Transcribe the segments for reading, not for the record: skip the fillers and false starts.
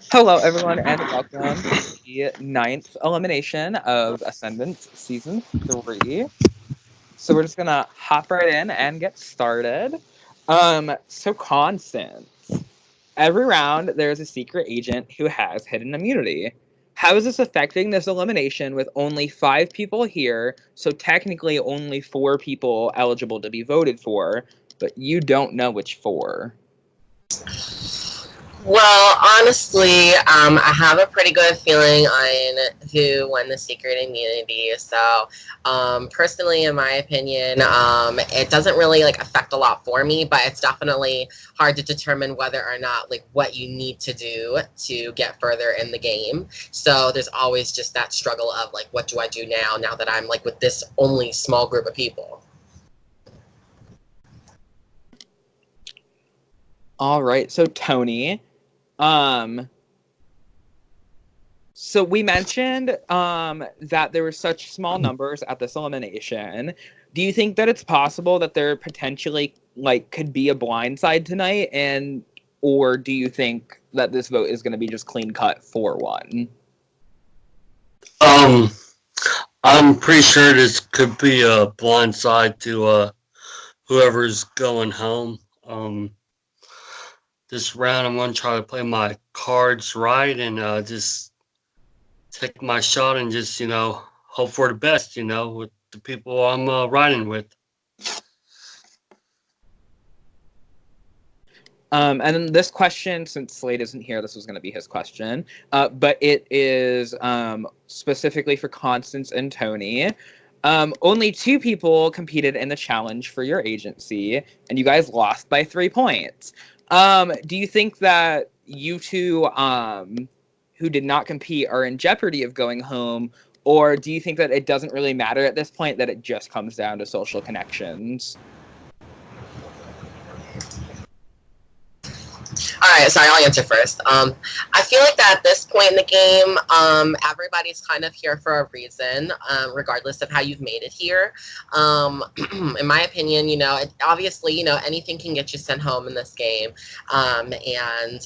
Hello, everyone, and welcome to the ninth elimination of Ascendance Season 3. So we're just gonna hop right in and get started. So Constance, every round there's a secret agent who has hidden immunity. How is this affecting this elimination with only 5 people here, so technically only 4 people eligible to be voted for, but you don't know which 4? Well, honestly, I have a pretty good feeling on who won the secret immunity. So, personally, in my opinion, it doesn't really like affect a lot for me, but it's definitely hard to determine whether or not like what you need to do to get further in the game. So there's always just that struggle of like, what do I do now that I'm like with this only small group of people. All right, so Tony. Um, so we mentioned that there were such small numbers at this elimination. Do you think that it's possible that there potentially like could be a blind side tonight, and or do you think that this vote is going to be just clean cut 4-1? Um, I'm pretty sure this could be a blind side to whoever's going home. This round I'm gonna try to play my cards right and just take my shot and just hope for the best. With the people I'm riding with. And then this question, since Slade isn't here, this was going to be his question. But it is specifically for Constance and Tony. Only 2 people competed in the challenge for your agency, and you guys lost by 3 points. Do you think that you two who did not compete are in jeopardy of going home, or do you think that it doesn't really matter at this point, that it just comes down to social connections? All right, sorry, I'll answer first. I feel like that at this point in the game, everybody's kind of here for a reason, regardless of how you've made it here. In my opinion, obviously, anything can get you sent home in this game. And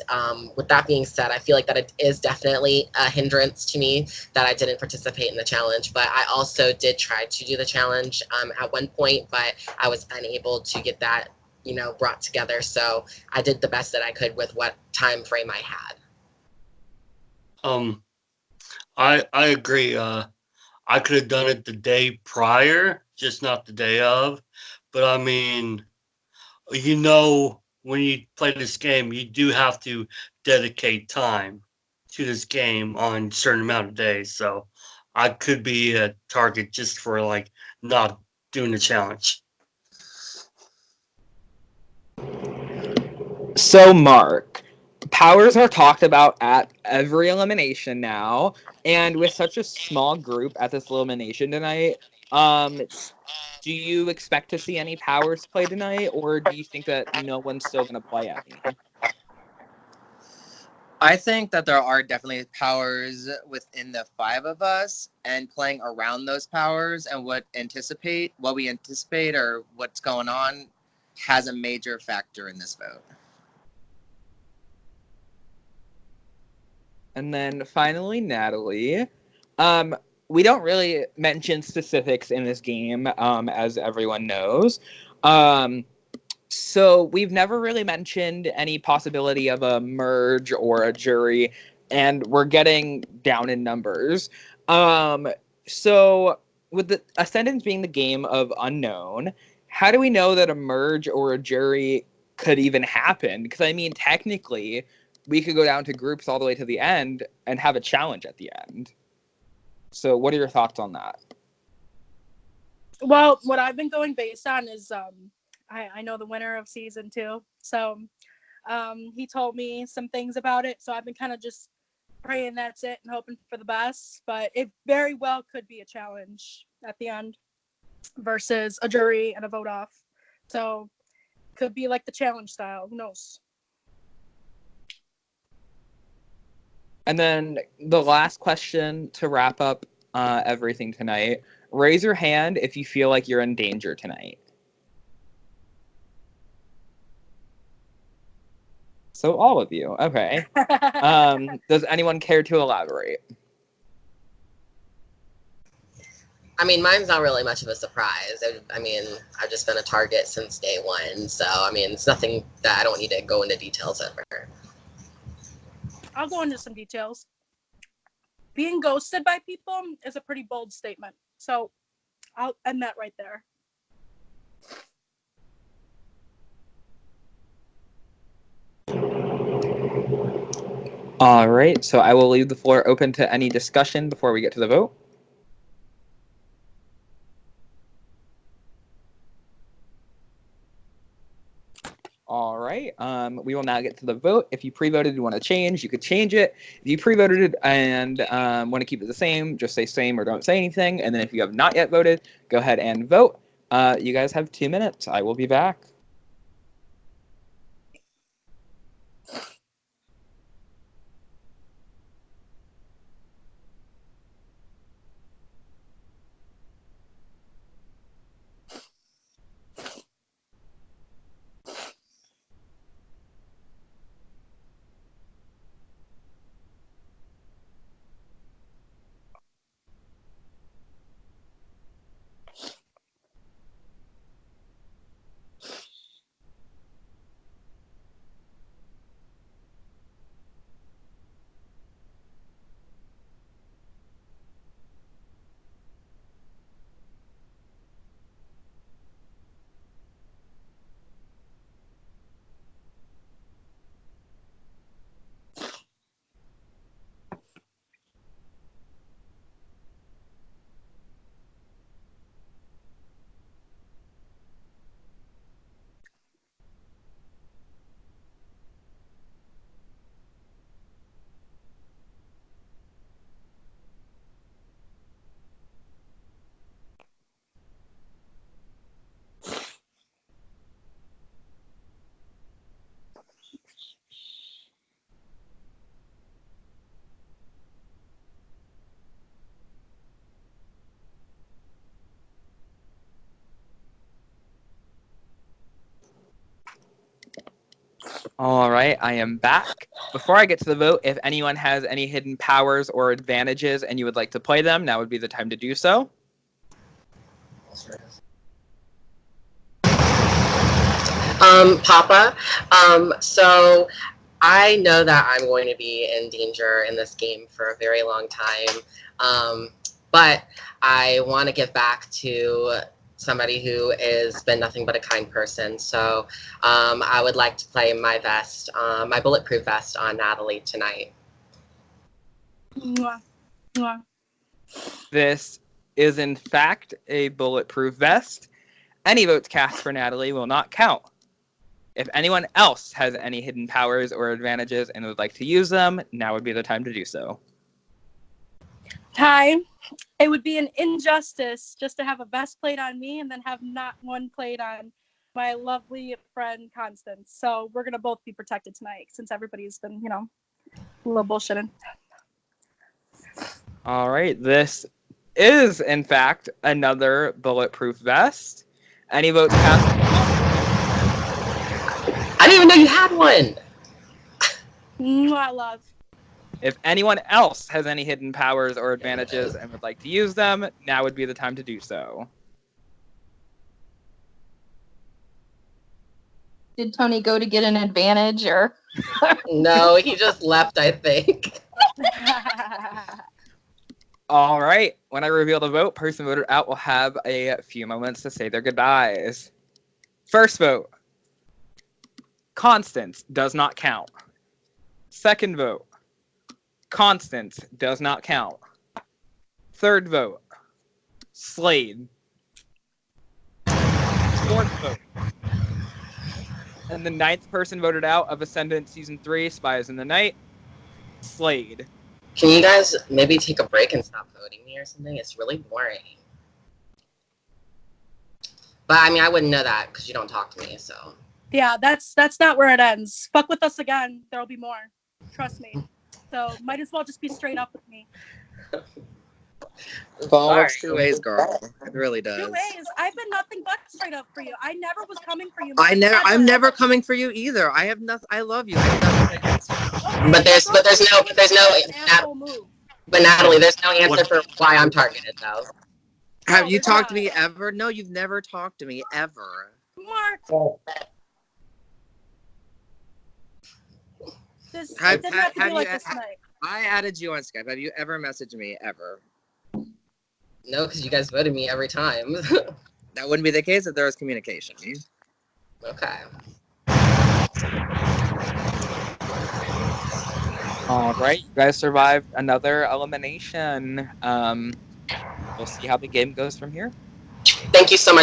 with that being said, I feel like that it is definitely a hindrance to me that I didn't participate in the challenge. But I also did try to do the challenge at one point, but I was unable to get that brought together. So I did the best that I could with what time frame I had. Um, I agree. I could have done it the day prior, just not the day of. But I mean, when you play this game, you do have to dedicate time to this game on a certain amount of days. So I could be a target just for like not doing the challenge. So, Mark, powers are talked about at every elimination now, and with such a small group at this elimination tonight, um, do you expect to see any powers play tonight, or do you think that no one's still going to play any? I think that there are definitely powers within the 5 of us, and playing around those powers and what we anticipate or what's going on has a major factor in this vote. And then finally, Natalie. Um, we don't really mention specifics in this game, as everyone knows. Um, So we've never really mentioned any possibility of a merge or a jury, and we're getting down in numbers. Um, so with the Ascendance being the game of unknown, how do we know that a merge or a jury could even happen? Because I mean, technically, we could go down to groups all the way to the end and have a challenge at the end. So what are your thoughts on that? Well, what I've been going based on is I know the winner of season 2. So he told me some things about it. So I've been kind of just praying that's it and hoping for the best. But it very well could be a challenge at the end versus a jury and a vote off. So could be like the challenge style. Who knows? And then the last question to wrap up everything tonight. Raise your hand if you feel like you're in danger tonight. So all of you. Okay. Does anyone care to elaborate? I mean, mine's not really much of a surprise. I mean, I've just been a target since day one. So, I mean, it's nothing that I don't need to go into details over. I'll go into some details. Being ghosted by people is a pretty bold statement. So I'll end that right there. All right. So I will leave the floor open to any discussion before we get to the vote. All right. We will now get to the vote. If you pre-voted, you want to change, you could change it. If you pre-voted and want to keep it the same, just say same or don't say anything. And then if you have not yet voted, go ahead and vote. You guys have 2 minutes. I will be back. All right, I am back. Before I get to the vote, if anyone has any hidden powers or advantages and you would like to play them, now would be the time to do so. Papa, so I know that I'm going to be in danger in this game for a very long time, but I want to give back to somebody who has been nothing but a kind person. So I would like to play my vest, my bulletproof vest on Natalie tonight. Mwah. Mwah. This is, in fact, a bulletproof vest. Any votes cast for Natalie will not count. If anyone else has any hidden powers or advantages and would like to use them, now would be the time to do so. Hi. It would be an injustice just to have a vest played on me and then have not one played on my lovely friend Constance. So we're going to both be protected tonight since everybody's been, a little bullshitting. All right, this is, in fact, another bulletproof vest. Any votes cast? I didn't even know you had one. Mwah, love. If anyone else has any hidden powers or advantages and would like to use them, now would be the time to do so. Did Tony go to get an advantage or? No, he just left, I think. All right. When I reveal the vote, person voted out will have a few moments to say their goodbyes. First vote. Constance does not count. Second vote. Constance does not count. Third vote. Slade. Fourth vote. And the ninth person voted out of Ascendant Season 3, Spies in the Night, Slade. Can you guys maybe take a break and stop voting me or something? It's really boring. But I mean, I wouldn't know that because you don't talk to me, so. Yeah, that's not where it ends. Fuck with us again. There'll be more. Trust me. So might as well just be straight up with me. Phone Sorry. works two ways, girl. It really does. 2 ways. I've been nothing but straight up for you. I never was coming for you. I'm ever. never coming for you either. I have nothing. I love you. I have nothing against you. Okay, But there's well, no asshole move. but Natalie, there's no answer for why I'm targeted though. Have Oh, you there's talked to not. me ever? No, you've never talked to me ever. Mark, this Have- it didn't have to have be you like a- this tonight. I added you on Skype. Have you ever messaged me ever? No, because you guys voted me every time. That wouldn't be the case if there was communication. Okay. All right, you guys survived another elimination. We'll see how the game goes from here. Thank you so much.